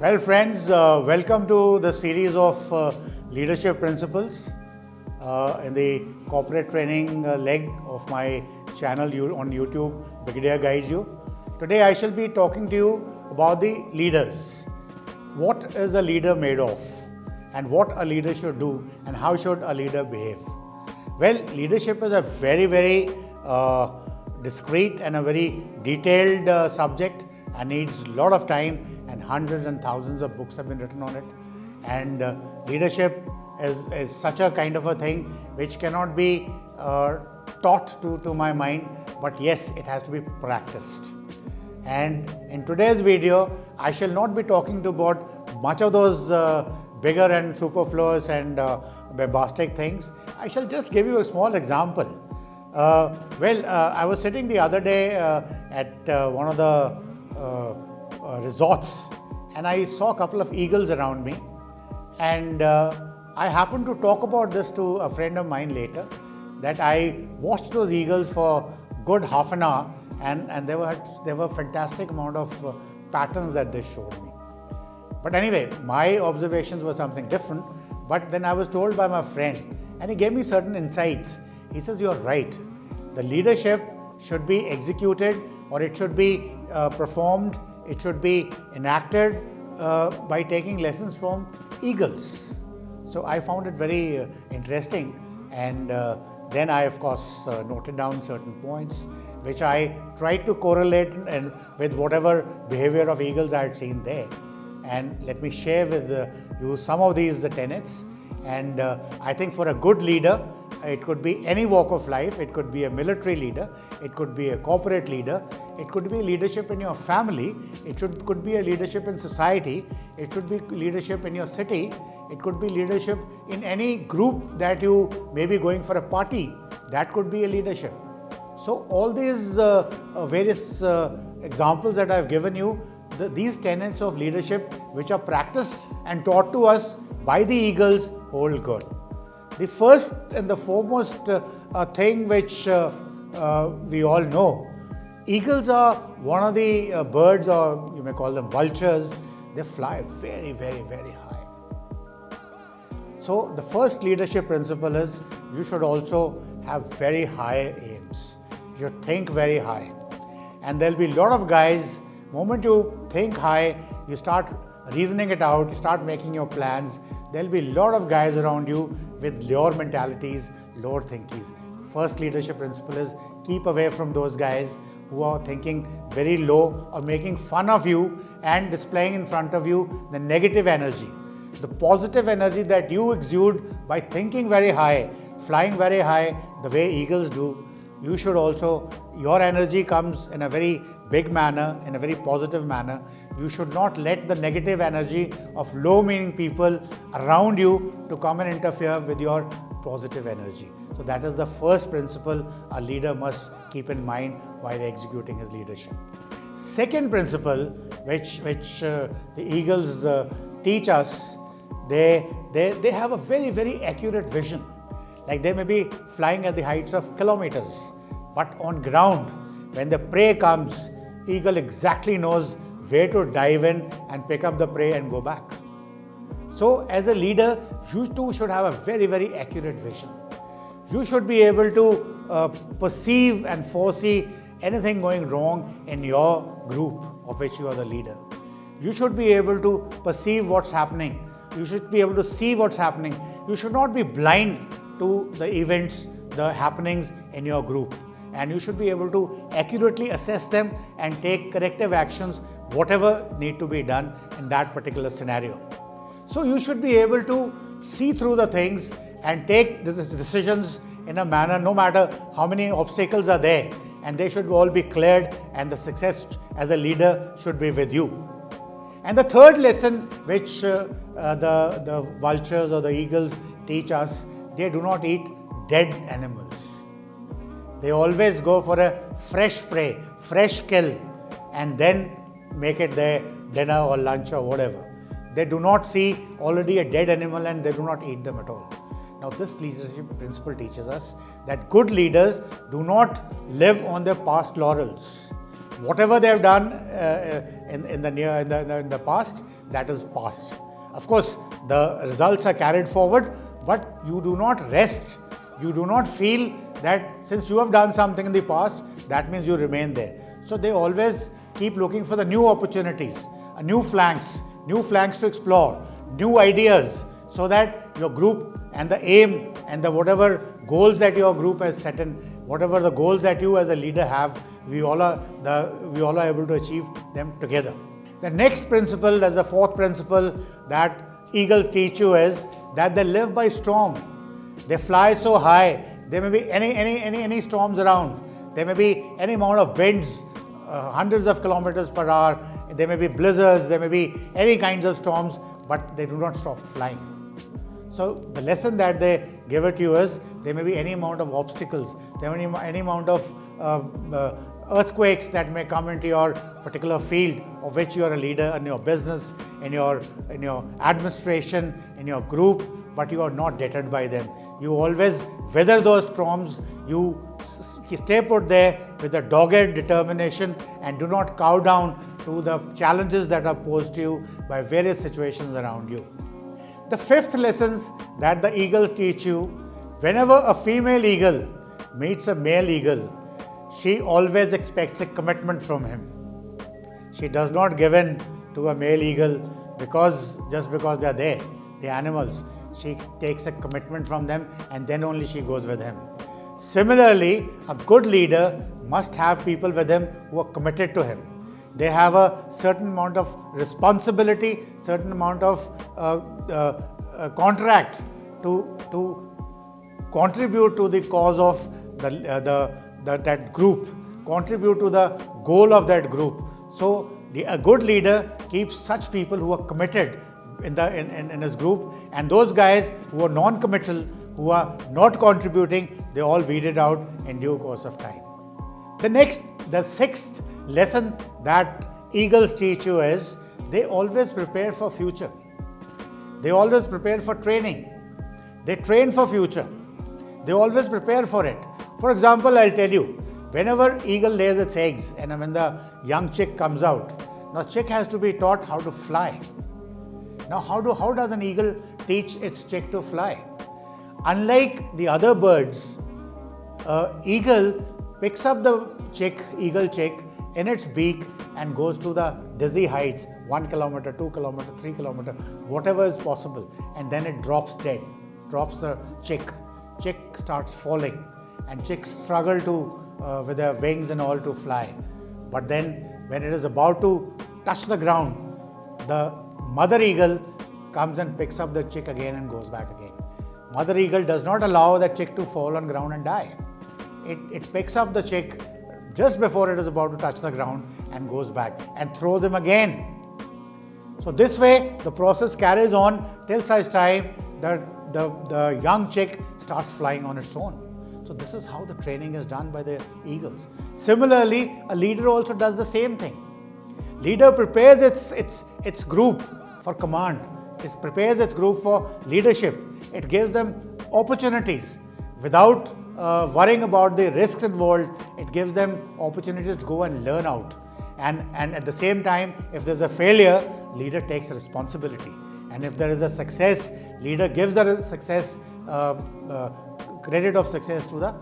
Well, friends, welcome to the series of leadership principles in the corporate training leg of my channel on YouTube, Brigadier guides you. Today, I shall be talking to you about the leaders. What is a leader made of, and what a leader should do, and how should a leader behave? Well, leadership is a very discreet and a very detailed subject and needs a lot of time, and hundreds and thousands of books have been written on it. And leadership is such a kind of a thing which cannot be taught to my mind, but yes, it has to be practiced. And in today's video, I shall not be talking about much of those bigger and superfluous and bombastic things. I shall just give you a small example. I was sitting the other day at one of the resorts, and I saw a couple of eagles around me, and I happened to talk about this to a friend of mine later, that I watched those eagles for good half an hour, and there were fantastic amount of patterns that they showed me. But anyway, my observations were something different. But then I was told by my friend, and he gave me certain insights. He says, "You're right. The leadership should be executed, or it should be performed, it should be enacted by taking lessons from eagles." So I found it very interesting, and then I of course noted down certain points which I tried to correlate and with whatever behavior of eagles I had seen there. And let me share with you some of these tenets. And I think for a good leader, it could be any walk of life. It could be a military leader, it could be a corporate leader, it could be leadership in your family, it could be a leadership in society, it should be leadership in your city, it could be leadership in any group that you may be going for a party. That could be a leadership. So all these various examples that I've given you, these tenets of leadership which are practiced and taught to us by the eagles hold good. The first and the foremost thing which we all know, eagles are one of the birds, or you may call them vultures. They fly very high. So the first leadership principle is you should also have very high aims. You should think very high. And there'll be a lot of guys, moment you think high, you start reasoning it out, you start making your plans, there'll be a lot of guys around you with lower mentalities, lower thinkings. First leadership principle is keep away from those guys who are thinking very low or making fun of you and displaying in front of you the negative energy. The positive energy that you exude by thinking very high, flying very high, the way eagles do, you should also, your energy comes in a very big manner, in a very positive manner. You should not let the negative energy of low-meaning people around you to come and interfere with your positive energy. So that is the first principle a leader must keep in mind while executing his leadership. Second principle, which the eagles teach us, they have a very accurate vision. Like they may be flying at the heights of kilometers, but on ground, when the prey comes, eagle exactly knows where to dive in and pick up the prey and go back. So as a leader, you too should have a very accurate vision. You should be able to perceive and foresee anything going wrong in your group of which you are the leader. You should be able to perceive what's happening. You should be able to see what's happening. You should not be blind to the events, the happenings in your group. And you should be able to accurately assess them and take corrective actions, whatever need to be done in that particular scenario. So you should be able to see through the things and take decisions in a manner, no matter how many obstacles are there, and they should all be cleared, and the success as a leader should be with you. And the third lesson which the vultures or the eagles teach us, they do not eat dead animals. They always go for a fresh prey, fresh kill, and then make it their dinner or lunch or whatever. They do not see already a dead animal and they do not eat them at all. Now this leadership principle teaches us that good leaders do not live on their past laurels. Whatever they have done in the past, that is past. Of course, the results are carried forward, but you do not rest. You do not feel that since you have done something in the past, that means you remain there. So they always keep looking for the new opportunities, new flanks to explore, new ideas, so that your group and the aim and the whatever goals that your group has set in, whatever the goals that you as a leader have, we all are able to achieve them together. The next principle, that's the fourth principle that eagles teach you, is that they live by storm. They fly so high. There may be any storms around. There may be any amount of winds, hundreds of kilometers per hour. There may be blizzards. There may be any kinds of storms, but they do not stop flying. So the lesson that they give it to you is there may be any amount of obstacles. There may be any amount of earthquakes that may come into your particular field of which you are a leader in your business, in your administration, in your group, but you are not deterred by them. You always weather those storms. You stay put there with a dogged determination and do not cow down to the challenges that are posed to you by various situations around you. The fifth lesson that the eagles teach you: whenever a female eagle meets a male eagle, she always expects a commitment from him. She does not give in to a male eagle just because they are there, the animals. She takes a commitment from them and then only she goes with him. Similarly, a good leader must have people with him who are committed to him. They have a certain amount of responsibility, certain amount of contract to contribute to the cause of that group, contribute to the goal of that group. So a good leader keeps such people who are committed in his group, and those guys who are non-committal, who are not contributing, they all weeded out in due course of time. The sixth lesson that eagles teach you is they always prepare for future. They always prepare for training. They train for future. They always prepare for it. For example, I'll tell you, whenever eagle lays its eggs and when the young chick comes out, now chick has to be taught how to fly. Now, how does an eagle teach its chick to fly? Unlike the other birds, eagle picks up the eagle chick in its beak and goes to the dizzy heights, 1 kilometer, 2 kilometer, 3 kilometer, whatever is possible, and then it drops dead, drops the chick. Chick starts falling, and chicks struggle with their wings and all to fly. But then, when it is about to touch the ground, the mother eagle comes and picks up the chick again and goes back again. Mother eagle does not allow the chick to fall on ground and die. It picks up the chick just before it is about to touch the ground and goes back and throws him again. So this way, the process carries on till such time that the young chick starts flying on its own. So this is how the training is done by the eagles. Similarly, a leader also does the same thing. Leader prepares its group for command. It prepares its group for leadership. It gives them opportunities without worrying about the risks involved. It gives them opportunities to go and learn out. And at the same time, if there's a failure, leader takes responsibility. And if there is a success, leader gives the success, credit of success to the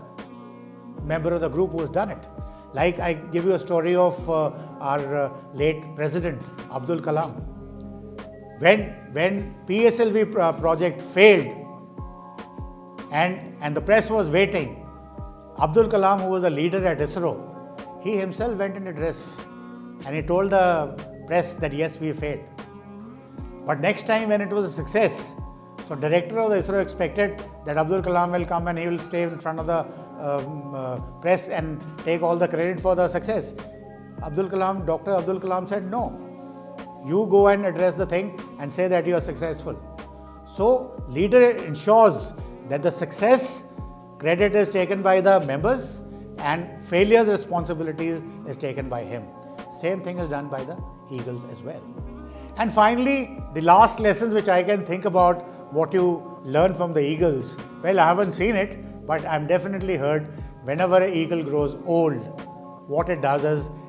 member of the group who has done it. Like I give you a story of our late President, ABDUL KALAM. When PSLV project failed and the press was waiting, ABDUL KALAM, who was a leader at ISRO, he himself went in address and he told the press that yes, we failed. But next time when it was a success, so director of the ISRO expected that ABDUL KALAM will come and he will stay in front of the press and take all the credit for the success. Dr. Abdul Kalam said, no, you go and address the thing and say that you are successful. So leader ensures that the success credit is taken by the members and failure's responsibility is taken by him. Same thing is done by the eagles as well. And finally, the last lessons which I can think about what you learn from the eagles. Well, I haven't seen it, but I've definitely heard whenever an eagle grows old, what it does is